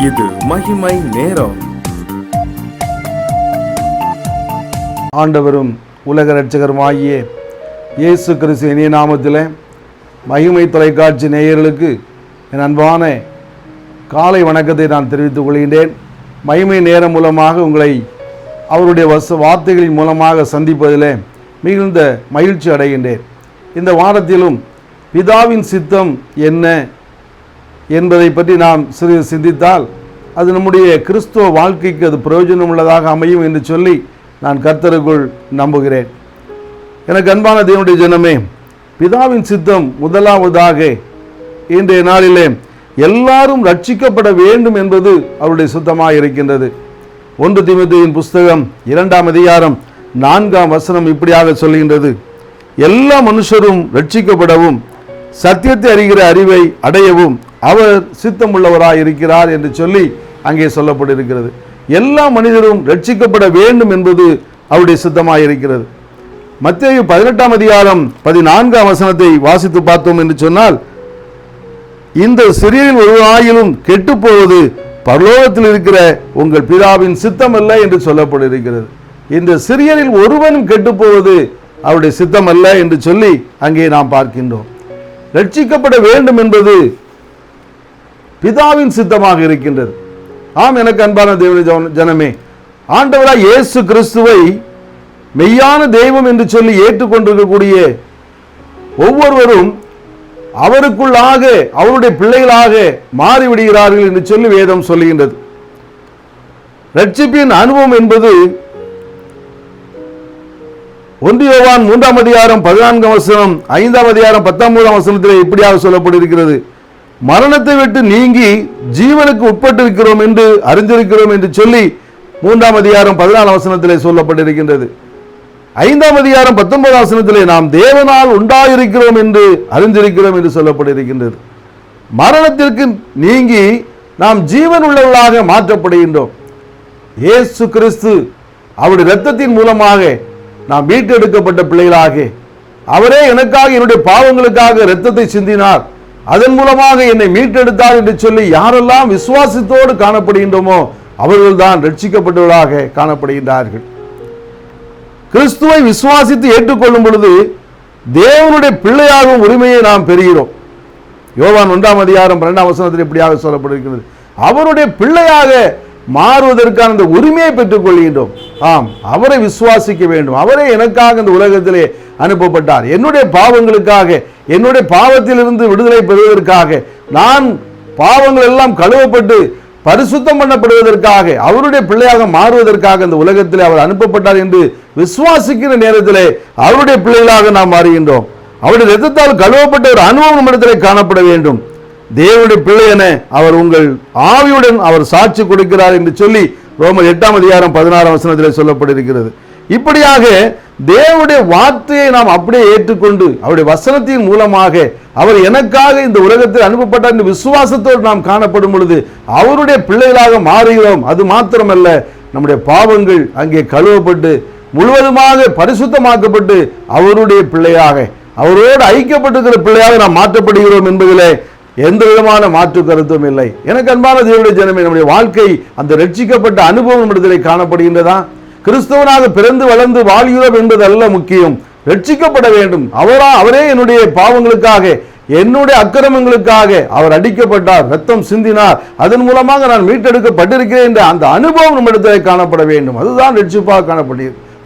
இது மகிமை நேரம். ஆண்டவரும் உலக இரட்சகருமாகிய இயேசு கிறிஸ்து இனிய நாமத்திலே மகிமை தொலைக்காட்சி நேயர்களுக்கு என் அன்பான காலை வணக்கத்தை நான் தெரிவித்துக் கொள்கின்றேன். மகிமை நேரம் மூலமாக உங்களை அவருடைய வார்த்தைகளின் மூலமாக சந்திப்பதிலே மிகுந்த மகிழ்ச்சி அடைகின்றேன். இந்த வாரத்திலும் பிதாவின் சித்தம் என்ன என்பதை பற்றி நாம் சிறிது சிந்தித்தால் அது நம்முடைய கிறிஸ்துவ வாழ்க்கைக்கு அது பிரயோஜனம் உள்ளதாக அமையும் என்று சொல்லி நான் கர்த்தருக்குள் நம்புகிறேன். எனக்கு அன்பான தேவனுடைய ஜனமே, பிதாவின் சித்தம் முதலாவதாக இன்றைய நாளிலே எல்லாரும் ரட்சிக்கப்பட வேண்டும் என்பது அவருடைய சித்தமாக இருக்கின்றது. 1 தீமோத்தேயுவின் புஸ்தகம் 2ஆம் அதிகாரம் 4ஆம் வசனம் இப்படியாக சொல்கின்றது: எல்லா மனுஷரும் ரட்சிக்கப்படவும் சத்தியத்தை அறிகிற அறிவை அடையவும் அவர் சித்தமுள்ளவராய் இருக்கிறார் என்று சொல்லி அங்கே சொல்லப்பட்டிருக்கிறது. எல்லா மனிதரும் ரட்சிக்கப்பட வேண்டும் என்பது அவருடைய சித்தமாக இருக்கிறது. மத்தேயு 18ஆம் அதிகாரம் 14ஆம் வசனத்தை வாசித்து பார்த்தோம் என்று சொன்னால், இந்த சிறியரில் ஒரு ஆயிலும் கெட்டு போவது பரலோகத்தில் இருக்கிற உங்கள் பிதாவின் சித்தம் அல்ல என்று சொல்லப்பட்டிருக்கிறது. இந்த சிறியரில் ஒருவனும் கெட்டு போவது அவருடைய சித்தம் அல்ல என்று சொல்லி அங்கே நாம் பார்க்கின்றோம். ரட்சிக்கப்பட வேண்டும் என்பது பிதாவின் சித்தமாக இருக்கின்றது. ஆம், எனக்கு அன்பான தேவ ஜனமே, ஆண்டவராய் இயேசு கிறிஸ்துவை மெய்யான தெய்வம் என்று சொல்லி ஏற்றுக்கொண்டிருக்கக்கூடிய ஒவ்வொருவரும் அவருக்குள்ளாக அவருடைய பிள்ளைகளாக மாறிவிடுகிறார்கள் என்று சொல்லி வேதம் சொல்லுகின்றது. ரட்சிப்பின் அனுபவம் என்பது 1 யோவான் 3ஆம் அதிகாரம் 14ஆம் வசனம் 5ஆம் அதிகாரம் 19ஆம் வசனத்தில் இப்படியாக சொல்லப்பட்டிருக்கிறது: மரணத்தை விட்டு நீங்கி ஜீவனுக்கு உட்பட்டிருக்கிறோம் என்று அறிந்திருக்கிறோம் என்று சொல்லி 3ஆம் அதிகாரம் 14ஆம் வசனத்திலே சொல்லப்பட்டிருக்கின்றது. 5ஆம் அதிகாரம் 19ஆம் வசனத்திலே நாம் தேவனால் உண்டாயிருக்கிறோம் என்று அறிந்திருக்கிறோம் என்று சொல்லப்பட்டிருக்கின்றது. மரணத்திற்கு நீங்கி நாம் ஜீவன் உள்ளவர்களாக மாற்றப்படுகின்றோம். இயேசு கிறிஸ்து அவருடைய இரத்தத்தின் மூலமாக நாம் மீட்டெடுக்கப்பட்ட பிள்ளைகளாக, அவரே எனக்காக என்னுடைய பாவங்களுக்காக இரத்தத்தை சிந்தினார், அதன் மூலமாக என்னை மீட்டெடுத்தார் என்று சொல்லி யாரெல்லாம் விசுவாசத்தோடு காணப்படுகின்றோமோ அவர்கள்தான் ரட்சிக்கப்பட்டவர்களாக காணப்படுகின்றார்கள். கிறிஸ்துவை விசுவாசித்து ஏற்றுக்கொள்ளும் பொழுது தேவனுடைய பிள்ளையாகும் உரிமையை நாம் பெறுகிறோம். யோவான் 1ஆம் அதிகாரம் 2ஆம் வசனத்தில் இப்படியாக சொல்லப்பட்டிருக்கிறது: அவருடைய பிள்ளையாக மாறுவதற்கான அந்த உரிமையை பெற்றுக் கொள்கின்றோம். ஆம், அவரை விசுவாசிக்க வேண்டும். அவரே எனக்காக இந்த உலகத்திலே அனுப்பப்பட்டார். என்னுடைய பாவங்களுக்காக, என்னுடைய பாவத்திலிருந்து விடுதலை பெறுவதற்காக, நான் பாவங்கள் எல்லாம் கழுவப்பட்டு பரிசுத்தம் பண்ணப்படுவதற்காக, அவருடைய பிள்ளையாக மாறுவதற்காக இந்த உலகத்திலே அவர் அனுப்பப்பட்டார் என்று விசுவாசிக்கிற நேரத்திலே அவருடைய பிள்ளைகளாக நாம் மாறுகின்றோம். அவருடைய இரத்தத்தால் கழுவப்பட்ட ஒரு அனுபவம் நம்மிடத்திலே காணப்பட வேண்டும். தேவனுடைய பிள்ளை என அவர் உங்கள் ஆவியுடன் அவர் சாட்சி கொடுக்கிறார் என்று சொல்லி ரோமர் 8ஆம் அதிகாரம் 16ஆம் வசனத்தில் சொல்லப்பட்டிருக்கிறது. இப்படியாக தேவனுடைய வார்த்தையை நாம் அப்படியே ஏற்றுக்கொண்டு அவருடைய வசனத்தின் மூலமாக அவர் எனக்காக இந்த உலகத்தில் அனுப்பப்பட்டார் என்று விசுவாசத்தோடு நாம் காணப்படும் பொழுது அவருடைய பிள்ளைகளாக மாறுகிறோம். அது மாத்திரமல்ல, நம்முடைய பாவங்கள் அங்கே கழுவப்பட்டு முழுவதுமாக பரிசுத்தமாக்கப்பட்டு அவருடைய பிள்ளையாக, அவரோடு ஐக்கியப்பட்டிருக்கிற பிள்ளையாக நாம் மாற்றப்படுகிறோம் என்பதிலே எந்த விதமான மாற்று கருத்தும் இல்லை. எனக்கு அன்பான தேவனுடைய ஜனமே, நம்முடைய வாழ்க்கை அந்த ரட்சிக்கப்பட்ட அனுபவம் நம்மிடத்திலே காணப்படுகின்றதா? கிறிஸ்தவனாக பிறந்து வளர்ந்து வாழ்கிறோம் என்பது அல்ல முக்கியம். ரட்சிக்கப்பட வேண்டும். அவரே என்னுடைய பாவங்களுக்காக, என்னுடைய அக்கிரமங்களுக்காக அவர் அடிக்கப்பட்டார், ரத்தம் சிந்தினார், அதன் மூலமாக நான் மீட்டெடுக்கப்பட்டிருக்கிறேன் என்ற அந்த அனுபவம் நம்மிடத்திலே காணப்பட வேண்டும். அதுதான் ரட்சிப்பாக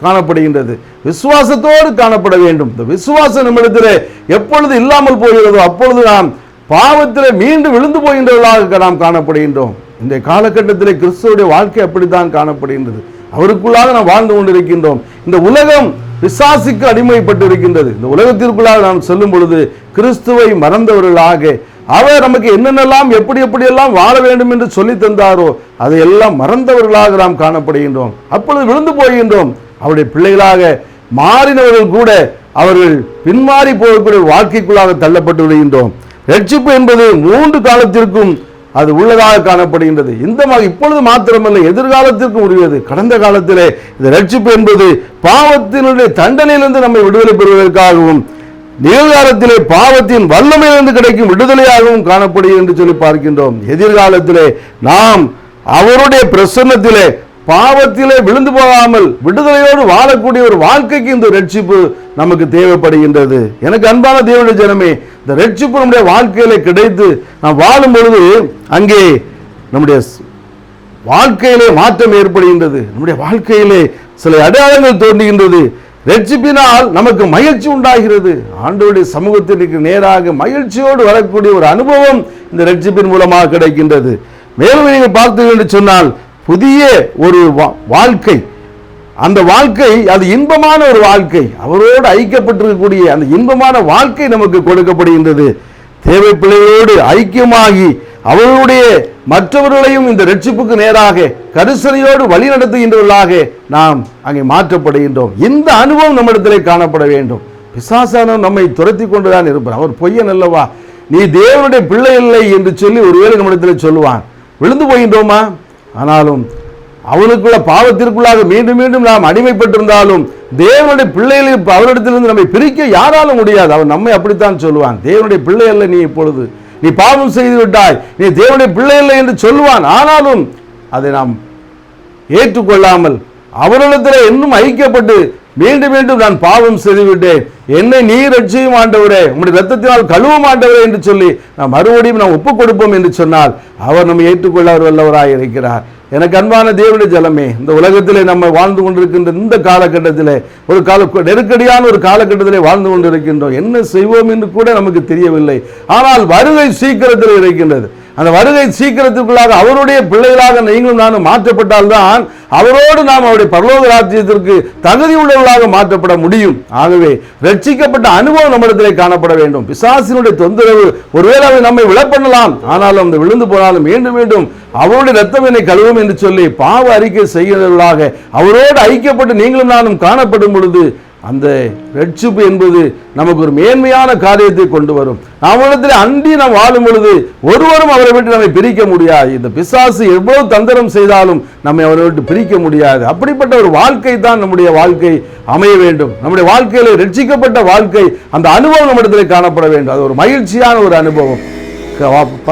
காணப்படுகின்றது. விசுவாசத்தோடு காணப்பட வேண்டும். இந்த விசுவாசம் நம்மிடத்திலே எப்பொழுது இல்லாமல் போகிறதோ அப்பொழுது நாம் பாவத்திலே மீண்டும் விழுந்து போகின்றவர்களாக நாம் காணப்படுகின்றோம். இந்த காலகட்டத்திலே கிறிஸ்துவுடைய வாழ்க்கை அப்படித்தான் காணப்படுகின்றது. அவருக்குள்ளாக நாம் வாழ்ந்து கொண்டிருக்கின்றோம். இந்த உலகம் பிசாசுக்கு அடிமைப்பட்டு இருக்கின்றது. இந்த உலகத்திற்குள்ளாக நாம் செல்லும் பொழுது கிறிஸ்துவை மறந்தவர்களாக, அவர் நமக்கு என்னென்னலாம் எப்படியெல்லாம் வாழ வேண்டும் என்று சொல்லி தந்தாரோ அதையெல்லாம் மறந்தவர்களாக நாம் காணப்படுகின்றோம். அப்பொழுது விழுந்து போகின்றோம். அவருடைய பிள்ளைகளாக மாறினவர்கள் கூட அவர்கள் பின்மாறி போகக்கூடிய வாழ்க்கைக்குள்ளாக தள்ளப்பட்டு விடுகின்றோம். ரட்சிப்பு என்பது 3 காலத்திற்கும் அது உள்ளதாக காணப்படுகின்றது. இப்பொழுது மாத்திரமல்ல, எதிர்காலத்திற்கும் உரியது. கடந்த காலத்திலே இந்த ரட்சிப்பு என்பது பாவத்தினுடைய தண்டனையிலிருந்து நம்மை விடுதலை பெறுவதற்காகவும் நிகழ்காலத்திலே பாவத்தின் வல்லமையிலிருந்து கிடைக்கும் விடுதலையாகவும் காணப்படுகிறது என்று சொல்லி பார்க்கின்றோம். எதிர்காலத்திலே நாம் அவருடைய பிரசன்னத்திலே பாவத்திலே விழுந்து போகாமல் விடுதலையோடு வாழக்கூடிய ஒரு வாழ்க்கைக்கு இந்த ரட்சிப்பு நமக்கு தேவைப்படுகின்றது. எனக்கு அன்பான தேவனுடைய ஜனமே, இந்த ரட்சிப்பு நம்முடைய வாழ்க்கையிலே கிடைத்து நாம் வாழும் பொழுது அங்கே நம்முடைய வாழ்க்கையிலே மாற்றம் ஏற்படுகின்றது. நம்முடைய வாழ்க்கையிலே சில அடையாளங்கள் தோன்றுகின்றது. ரட்சிப்பினால் நமக்கு மகிழ்ச்சி உண்டாகிறது. ஆண்டவருடைய சமூகத்திற்கு நேராக மகிழ்ச்சியோடு வரக்கூடிய ஒரு அனுபவம் இந்த ரட்சிப்பின் மூலமாக கிடைக்கின்றது. மேலும் நீங்கள் பார்த்தீர்கள் என்று சொன்னால் புதிய ஒரு வாழ்க்கை, அந்த வாழ்க்கை அது இன்பமான ஒரு வாழ்க்கை, அவரோடு ஐக்கியப்பட்டிருக்கக்கூடிய அந்த இன்பமான வாழ்க்கை நமக்கு கொடுக்கப்படுகின்றது. தேவை பிள்ளைகளோடு ஐக்கியமாகி அவர்களுடைய மற்றவர்களையும் இந்த ரட்சிப்புக்கு நேராக கரிசனையோடு வழி நடத்துகின்றவர்களாக நாம் அங்கே மாற்றப்படுகின்றோம். இந்த அனுபவம் நம்மிடத்திலே காணப்பட வேண்டும். பிசாசானவன் நம்மை துரத்தி கொண்டுதான் இருப்பார். அவர் பொய்யன் அல்லவா, நீ தேவனுடைய பிள்ளை இல்லை என்று சொல்லி ஒருவேளை நம்மிடத்தில் சொல்லுவான். விழுந்து போகின்றோமா? ஆனாலும் அவனுக்குள்ள பாவத்திற்குள்ளாக மீண்டும் மீண்டும் நாம் அடிமைப்பட்டிருந்தாலும் தேவனுடைய பிள்ளைகளை அவரிடத்திலிருந்து நம்மை பிரிக்க யாராலும் முடியாது. அவன் நம்மை அப்படித்தான் சொல்லுவான். தேவனுடைய பிள்ளை அல்ல நீ, இப்பொழுது நீ பாவம் செய்து விட்டாய், நீ தேவனுடைய பிள்ளை இல்லை என்று சொல்லுவான். ஆனாலும் அதை நாம் ஏற்றுக்கொள்ளாமல் அவரிடத்தில் இன்னும் ஐக்கியப்பட்டு மீண்டும் மீண்டும் நான் பாவம் செய்துவிட்டேன், என்னை நீர் ரட்சியும் ஆண்டவரே, உம்முடைய ரத்தத்தினால் கழுவும் ஆண்டவரே என்று சொல்லி நாம் மறுபடியும் நாம் ஒப்புக் கொடுப்போம் என்று சொன்னால் அவர் நம்மை ஏற்றுக்கொள்ள அவர் வல்லவராய் இருக்கிறார். எனக்கு அன்பான தேவனுடைய ஜனமே, இந்த உலகத்திலே நம்ம வாழ்ந்து கொண்டிருக்கின்ற இந்த காலகட்டத்திலே ஒரு நெருக்கடியான ஒரு காலகட்டத்திலே வாழ்ந்து கொண்டிருக்கின்றோம். என்ன செய்வோம் என்று கூட நமக்கு தெரியவில்லை. ஆனால் வருகை சீக்கிரத்தில் இருக்கின்றது. அந்த வருகை சீக்கிரத்திற்குள்ளாக அவருடைய பிள்ளைகளாக நீங்களும் நானும் மாற்றப்பட்டால்தான் அவரோடு நாம் அவருடைய பரலோக ராஜ்யத்திற்கு தகுதி உள்ளவர்களாக மாற்றப்பட முடியும். ஆகவே ரட்சிக்கப்பட்ட அனுபவம் நம்மிடத்திலே காணப்பட வேண்டும். பிசாசினுடைய தொந்தரவு ஒருவேளை அவை நம்மை விழப்பண்ணலாம், ஆனாலும் அந்த விழுந்து போனாலும் மீண்டும் மீண்டும் அவருடைய ரத்தம் என்னை கழுவும் என்று சொல்லி பாவ அறிக்கை செய்கிறவர்களாக அவரோடு ஐக்கியப்பட்டு நீங்களும் நானும் காணப்படும் பொழுது அந்த ரட்சிப்பு என்பது நமக்கு ஒரு மேன்மையான காரியத்தை கொண்டு வரும். அவரிடத்தில் அண்டி நாம் வாழும் பொழுது ஒருவரும் அவரை விட்டு நம்மை பிரிக்க முடியாது. இந்த பிசாசு எவ்வளவு தந்திரம் செய்தாலும் நம்மை அவரை விட்டு பிரிக்க முடியாது. அப்படிப்பட்ட ஒரு வாழ்க்கை தான் நம்முடைய வாழ்க்கை அமைய வேண்டும். நம்முடைய வாழ்க்கையில ரட்சிக்கப்பட்ட வாழ்க்கை, அந்த அனுபவம் நம்மிடத்தில் காணப்பட வேண்டும். அது ஒரு மகிழ்ச்சியான ஒரு அனுபவம்.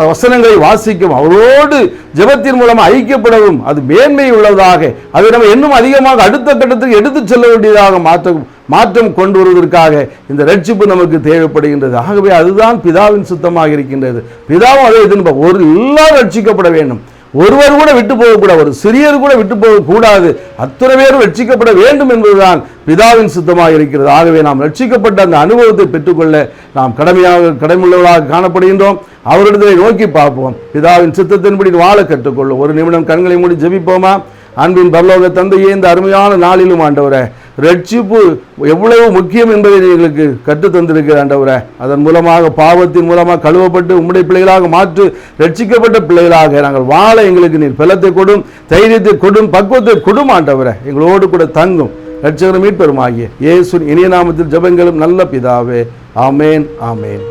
வசனங்களை வாசிக்கும், அவரோடு ஜெபத்தின் மூலமாக ஐக்கியப்படவும் அது மேன்மை உள்ளதாக, அதை நம்ம இன்னும் அதிகமாக அடுத்த கட்டத்துக்கு எடுத்து செல்ல வேண்டியதாக மாற்றம் கொண்டு வருவதற்காக இந்த ரட்சிப்பு நமக்கு தேவைப்படுகின்றது. ஆகவே அதுதான் பிதாவின் சுத்தமாக இருக்கின்றது. பிதாவும் அதை எதிர்பார்க்க ஒரு எல்லாரும் ரட்சிக்கப்பட வேண்டும். ஒருவர் கூட விட்டு போகக்கூடாது, ஒரு சிறியர் கூட விட்டு போகக்கூடாது, அத்தனை பேரும் ரட்சிக்கப்பட வேண்டும் என்பதுதான் பிதாவின் சுத்தமாக இருக்கிறது. ஆகவே நாம் ரட்சிக்கப்பட்ட அந்த அனுபவத்தை பெற்றுக்கொள்ள நாம் கடமையுள்ளவர்களாக காணப்படுகின்றோம். அவரிடத்தை நோக்கி பார்ப்போம், பிதாவின் சித்தத்தின்படி வாழ கற்றுக்கொள்ளும். ஒரு நிமிடம் கண்களை மூடி ஜெபிப்போமா? அன்பின் பரலோக தந்தையே, இந்த அருமையான நாளிலும் ஆண்டவரே, ரட்சிப்பு எவ்வளவு முக்கியம் என்பதை எங்களுக்கு கற்றுத் தந்திருக்கிற ஆண்டவரே, அதன் மூலமாக பாவத்தின் மூலமாக கழுவப்பட்டு உம்முடைய பிள்ளைகளாக மாற்று ரட்சிக்கப்பட்ட பிள்ளைகளாக நாங்கள் வாழ எங்களுக்கு நீர் பலத்தை கொடும், தைரியத்தை கொடும், பக்குவத்தை கொடும் ஆண்டவரே. எங்களோடு கூட தங்கும் ரட்சகரும் மீட்பெருமாகிய இயேசுவின் இனிய நாமத்தில் ஜெபங்களும் நல்ல பிதாவே. ஆமேன், ஆமேன்.